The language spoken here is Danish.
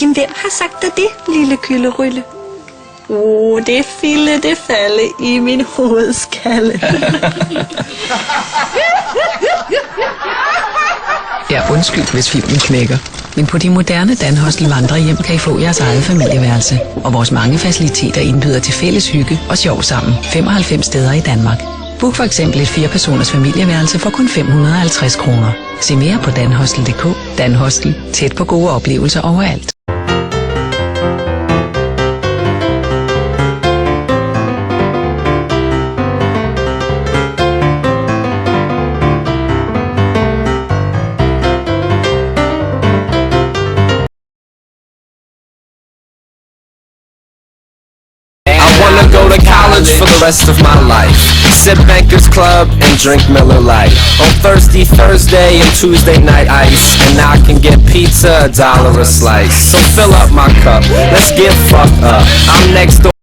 Jamen, hvem har sagt dig det, lille kyllerylle? Det fille, det falde i min hovedskalle. Ja, undskyld, hvis filmen knækker. Men på de moderne Danhostel vandrehjem kan I få jeres eget familieværelse. Og vores mange faciliteter indbyder til fælles hygge og sjov sammen. 95 steder i Danmark. Book for eksempel et 4-personers familieværelse for kun 550 kroner. Se mere på danhostel.dk. Danhostel. Tæt på gode oplevelser overalt. Go to college for the rest of my life. Sip Bankers Club and drink Miller Lite. On Thursday and Tuesday night ice. And now I can get pizza $1 a slice. So fill up my cup, let's get fucked up. I'm next door.